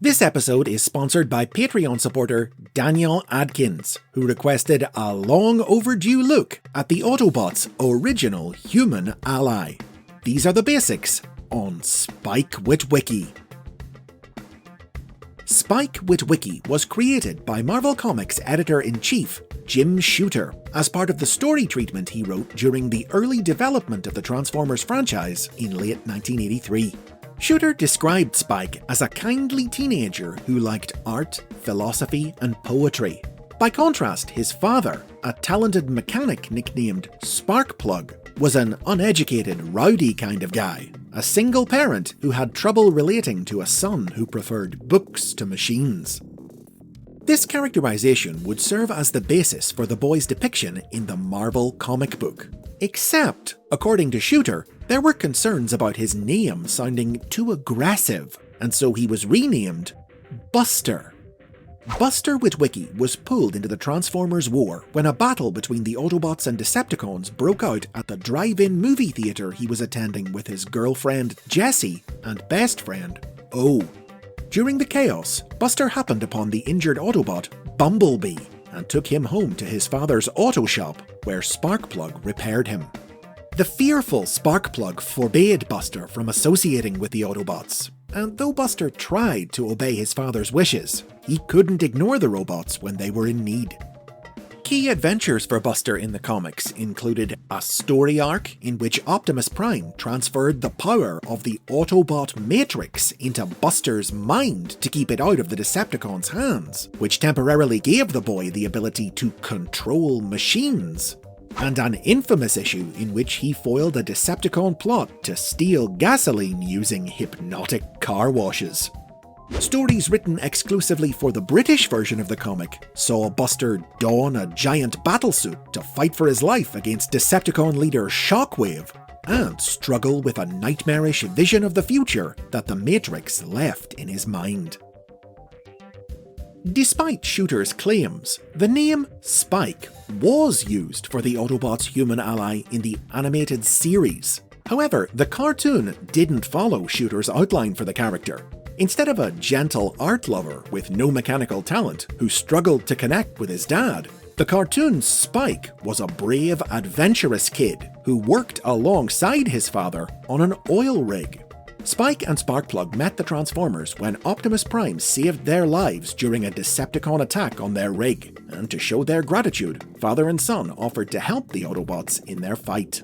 This episode is sponsored by Patreon supporter Daniel Adkins, who requested a long overdue look at the Autobots' original human ally. These are the basics on Spike Witwicky. Spike Witwicky was created by Marvel Comics editor-in-chief Jim Shooter as part of the story treatment he wrote during the early development of the Transformers franchise in late 1983. Shooter described Spike as a kindly teenager who liked art, philosophy, and poetry. By contrast, his father, a talented mechanic nicknamed Sparkplug, was an uneducated, rowdy kind of guy, a single parent who had trouble relating to a son who preferred books to machines. This characterization would serve as the basis for the boy's depiction in the Marvel comic book. Except, according to Shooter, there were concerns about his name sounding too aggressive, and so he was renamed Buster. Buster Witwicky was pulled into the Transformers war when a battle between the Autobots and Decepticons broke out at the drive-in movie theater he was attending with his girlfriend Jessie and best friend O. During the chaos, Buster happened upon the injured Autobot Bumblebee and took him home to his father's auto shop, where Sparkplug repaired him. The fearful Sparkplug forbade Buster from associating with the Autobots, and though Buster tried to obey his father's wishes, he couldn't ignore the robots when they were in need. Key adventures for Buster in the comics included a story arc in which Optimus Prime transferred the power of the Autobot Matrix into Buster's mind to keep it out of the Decepticons' hands, which temporarily gave the boy the ability to control machines, and an infamous issue in which he foiled a Decepticon plot to steal gasoline using hypnotic car washes. Stories written exclusively for the British version of the comic saw Buster don a giant battlesuit to fight for his life against Decepticon leader Shockwave, and struggle with a nightmarish vision of the future that the Matrix left in his mind. Despite Shooter's claims, the name Spike was used for the Autobots' human ally in the animated series. However, the cartoon didn't follow Shooter's outline for the character. Instead of a gentle art lover with no mechanical talent who struggled to connect with his dad, the cartoon's Spike was a brave, adventurous kid who worked alongside his father on an oil rig. Spike and Sparkplug met the Transformers when Optimus Prime saved their lives during a Decepticon attack on their rig, and to show their gratitude, father and son offered to help the Autobots in their fight.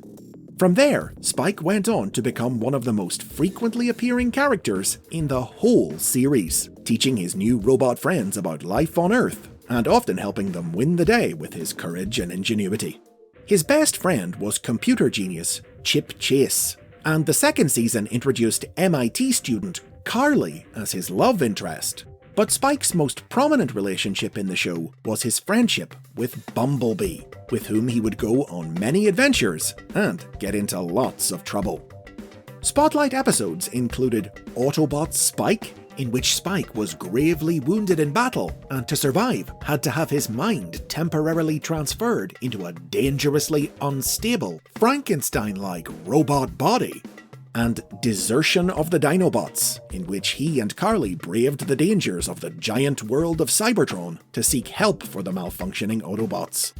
From there, Spike went on to become one of the most frequently appearing characters in the whole series, teaching his new robot friends about life on Earth, and often helping them win the day with his courage and ingenuity. His best friend was computer genius Chip Chase, and the second season introduced MIT student Carly as his love interest. But Spike's most prominent relationship in the show was his friendship with Bumblebee, with whom he would go on many adventures and get into lots of trouble. Spotlight episodes included Autobots Spike, in which Spike was gravely wounded in battle and to survive had to have his mind temporarily transferred into a dangerously unstable, Frankenstein-like robot body, and Desertion of the Dinobots, in which he and Carly braved the dangers of the giant world of Cybertron to seek help for the malfunctioning Autobots.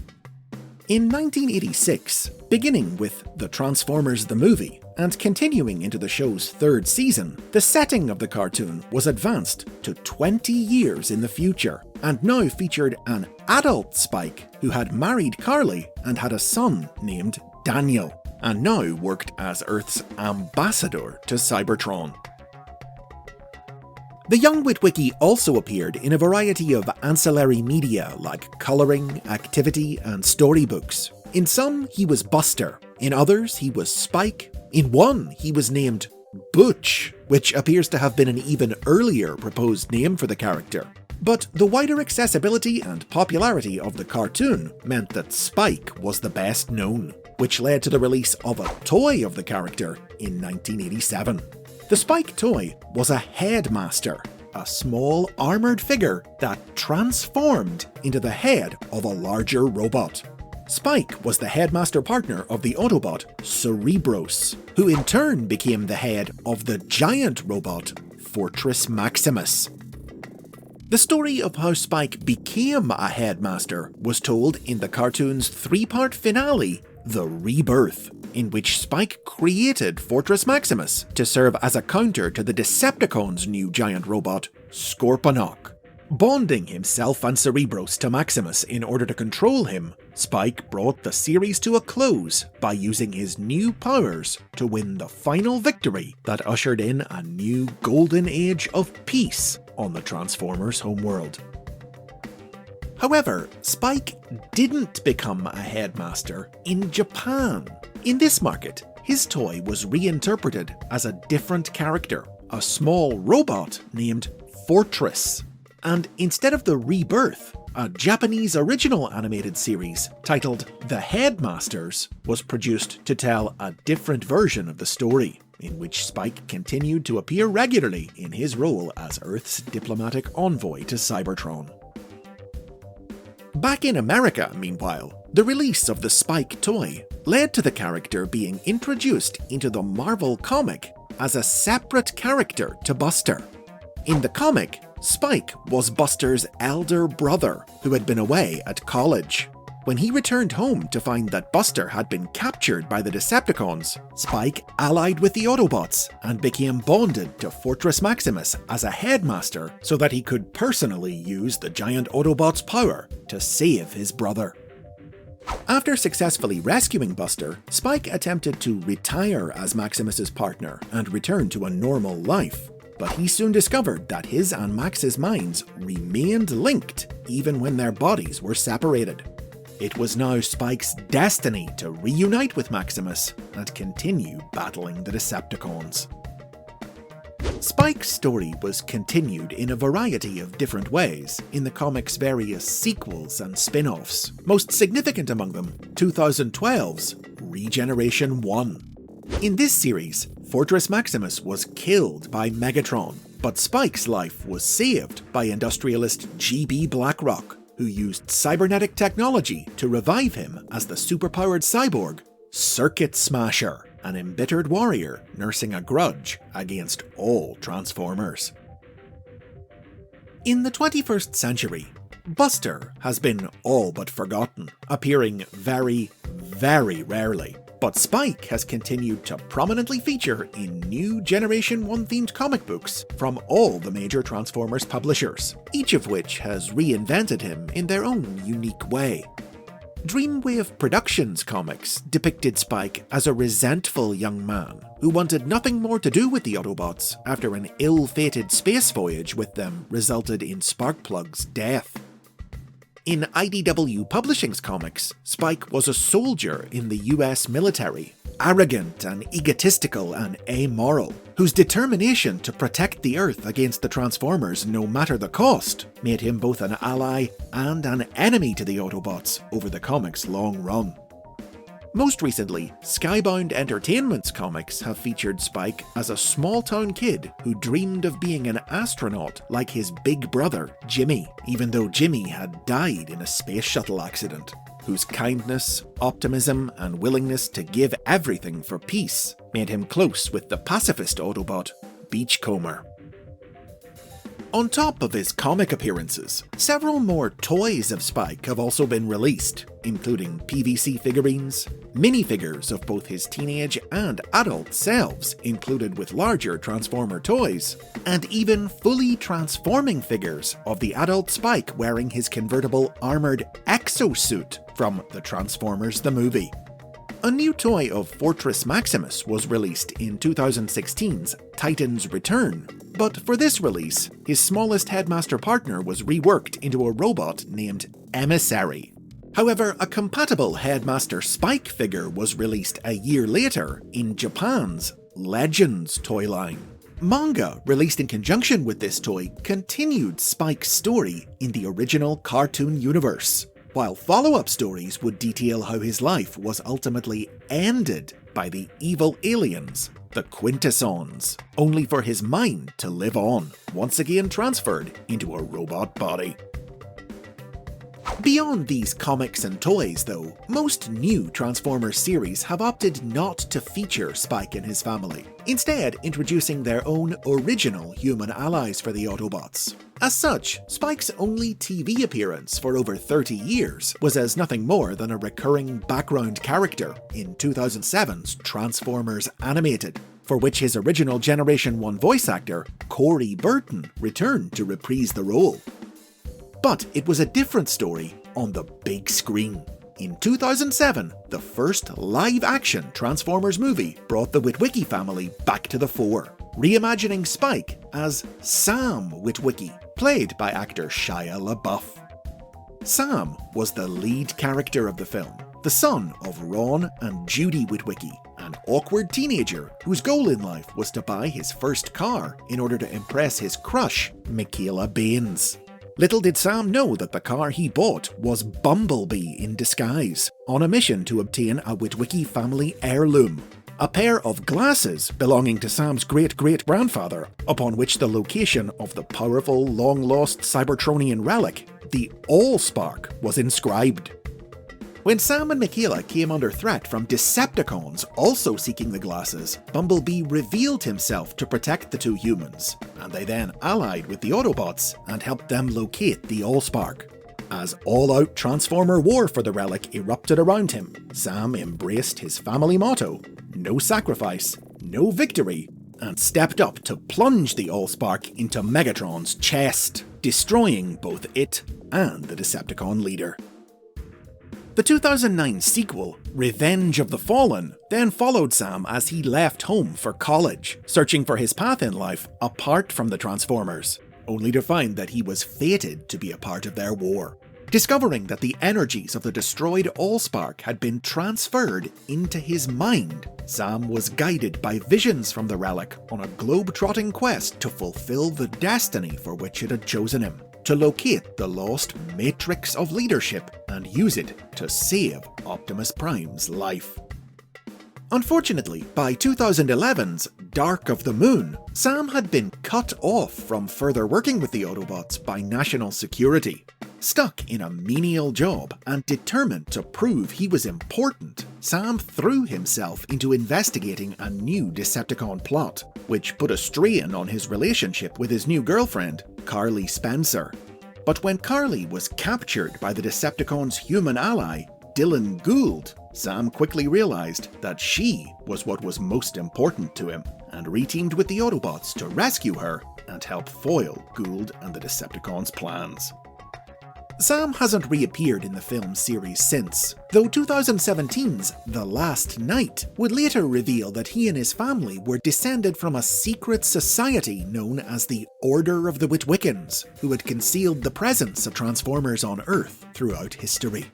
In 1986, beginning with The Transformers the movie, and continuing into the show's third season, the setting of the cartoon was advanced to 20 years in the future, and now featured an adult Spike who had married Carly and had a son named Daniel, and now worked as Earth's ambassador to Cybertron. The young Witwicky also appeared in a variety of ancillary media like colouring, activity, and storybooks. In some, he was Buster. In others, he was Spike. In one, he was named Butch, which appears to have been an even earlier proposed name for the character. But the wider accessibility and popularity of the cartoon meant that Spike was the best known, which led to the release of a toy of the character in 1987. The Spike toy was a headmaster, a small armoured figure that transformed into the head of a larger robot. Spike was the headmaster partner of the Autobot Cerebros, who in turn became the head of the giant robot Fortress Maximus. The story of how Spike became a headmaster was told in the cartoon's three-part finale, The Rebirth, in which Spike created Fortress Maximus to serve as a counter to the Decepticons' new giant robot, Scorponok. Bonding himself and Cerebros to Maximus in order to control him, Spike brought the series to a close by using his new powers to win the final victory that ushered in a new golden age of peace on the Transformers' homeworld. However, Spike didn't become a headmaster in Japan. In this market, his toy was reinterpreted as a different character, a small robot named Fortress. And instead of The Rebirth, a Japanese original animated series titled The Headmasters was produced to tell a different version of the story, in which Spike continued to appear regularly in his role as Earth's diplomatic envoy to Cybertron. Back in America, meanwhile, the release of the Spike toy led to the character being introduced into the Marvel comic as a separate character to Buster. In the comic, Spike was Buster's elder brother who had been away at college. When he returned home to find that Buster had been captured by the Decepticons, Spike allied with the Autobots and became bonded to Fortress Maximus as a headmaster so that he could personally use the giant Autobots' power to save his brother. After successfully rescuing Buster, Spike attempted to retire as Maximus's partner and return to a normal life. But he soon discovered that his and Max's minds remained linked even when their bodies were separated. It was now Spike's destiny to reunite with Maximus and continue battling the Decepticons. Spike's story was continued in a variety of different ways in the comic's various sequels and spin-offs, most significant among them 2012's Regeneration 1. In this series, Fortress Maximus was killed by Megatron, but Spike's life was saved by industrialist G.B. Blackrock, who used cybernetic technology to revive him as the superpowered cyborg, Circuit Smasher, an embittered warrior nursing a grudge against all Transformers. In the 21st century, Buster has been all but forgotten, appearing very, very rarely. But Spike has continued to prominently feature in new Generation 1 themed comic books from all the major Transformers publishers, each of which has reinvented him in their own unique way. Dreamwave Productions comics depicted Spike as a resentful young man who wanted nothing more to do with the Autobots after an ill-fated space voyage with them resulted in Sparkplug's death. In IDW Publishing's comics, Spike was a soldier in the US military, arrogant and egotistical and amoral, whose determination to protect the Earth against the Transformers no matter the cost made him both an ally and an enemy to the Autobots over the comic's long run. Most recently, Skybound Entertainment's comics have featured Spike as a small-town kid who dreamed of being an astronaut like his big brother, Jimmy, even though Jimmy had died in a space shuttle accident, whose kindness, optimism, and willingness to give everything for peace made him close with the pacifist Autobot, Beachcomber. On top of his comic appearances, several more toys of Spike have also been released, including PVC figurines, minifigures of both his teenage and adult selves included with larger Transformer toys, and even fully transforming figures of the adult Spike wearing his convertible armoured exosuit from the Transformers the movie. A new toy of Fortress Maximus was released in 2016's Titan's Return, but for this release, his smallest headmaster partner was reworked into a robot named Emissary. However, a compatible Headmaster Spike figure was released a year later in Japan's Legends toy line. Manga released in conjunction with this toy continued Spike's story in the original cartoon universe, while follow-up stories would detail how his life was ultimately ended by the evil aliens, the Quintessons, only for his mind to live on, once again transferred into a robot body. Beyond these comics and toys though, most new Transformers series have opted not to feature Spike and his family, instead introducing their own original human allies for the Autobots. As such, Spike's only TV appearance for over 30 years was as nothing more than a recurring background character in 2007's Transformers Animated, for which his original Generation 1 voice actor, Corey Burton, returned to reprise the role. But it was a different story on the big screen. In 2007, the first live-action Transformers movie brought the Witwicky family back to the fore, reimagining Spike as Sam Witwicky, played by actor Shia LaBeouf. Sam was the lead character of the film, the son of Ron and Judy Witwicky, an awkward teenager whose goal in life was to buy his first car in order to impress his crush, Michaela Baines. Little did Sam know that the car he bought was Bumblebee in disguise, on a mission to obtain a Witwicky family heirloom, a pair of glasses belonging to Sam's great-great-grandfather, upon which the location of the powerful, long-lost Cybertronian relic, the Allspark, was inscribed. When Sam and Michaela came under threat from Decepticons also seeking the glasses, Bumblebee revealed himself to protect the two humans, and they then allied with the Autobots and helped them locate the Allspark. As all-out Transformer war for the relic erupted around him, Sam embraced his family motto, no sacrifice, no victory, and stepped up to plunge the Allspark into Megatron's chest, destroying both it and the Decepticon leader. The 2009 sequel, Revenge of the Fallen, then followed Sam as he left home for college, searching for his path in life apart from the Transformers, only to find that he was fated to be a part of their war. Discovering that the energies of the destroyed Allspark had been transferred into his mind, Sam was guided by visions from the relic on a globe-trotting quest to fulfill the destiny for which it had chosen him, to locate the lost Matrix of Leadership and use it to save Optimus Prime's life. Unfortunately, by 2011's Dark of the Moon, Sam had been cut off from further working with the Autobots by national security. Stuck in a menial job and determined to prove he was important, Sam threw himself into investigating a new Decepticon plot, which put a strain on his relationship with his new girlfriend, Carly Spencer. But when Carly was captured by the Decepticons' human ally, Dylan Gould, Sam quickly realized that she was what was most important to him, and reteamed with the Autobots to rescue her and help foil Gould and the Decepticons' plans. Sam hasn't reappeared in the film series since, though 2017's The Last Knight would later reveal that he and his family were descended from a secret society known as the Order of the Witwickens, who had concealed the presence of Transformers on Earth throughout history.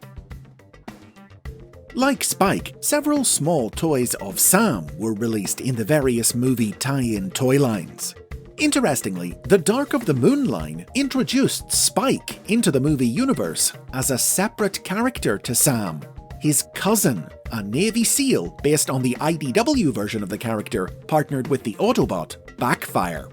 Like Spike, several small toys of Sam were released in the various movie tie-in toy lines. Interestingly, the Dark of the Moon line introduced Spike into the movie universe as a separate character to Sam, his cousin, a Navy SEAL based on the IDW version of the character partnered with the Autobot Backfire.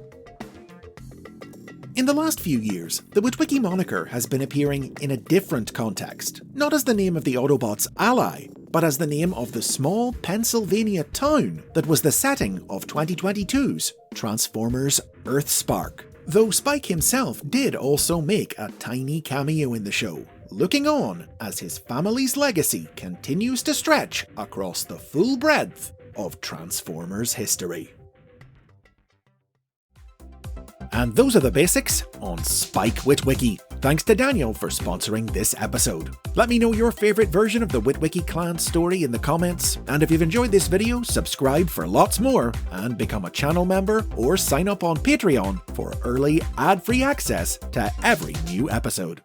In the last few years, the Witwicky moniker has been appearing in a different context, not as the name of the Autobots' ally, but as the name of the small Pennsylvania town that was the setting of 2022's Transformers Earthspark. Though Spike himself did also make a tiny cameo in the show, looking on as his family's legacy continues to stretch across the full breadth of Transformers history. And those are the basics on Spike Witwicky. Thanks to Daniel for sponsoring this episode. Let me know your favourite version of the Witwicky clan story in the comments, and if you've enjoyed this video, subscribe for lots more, and become a channel member or sign up on Patreon for early ad-free access to every new episode.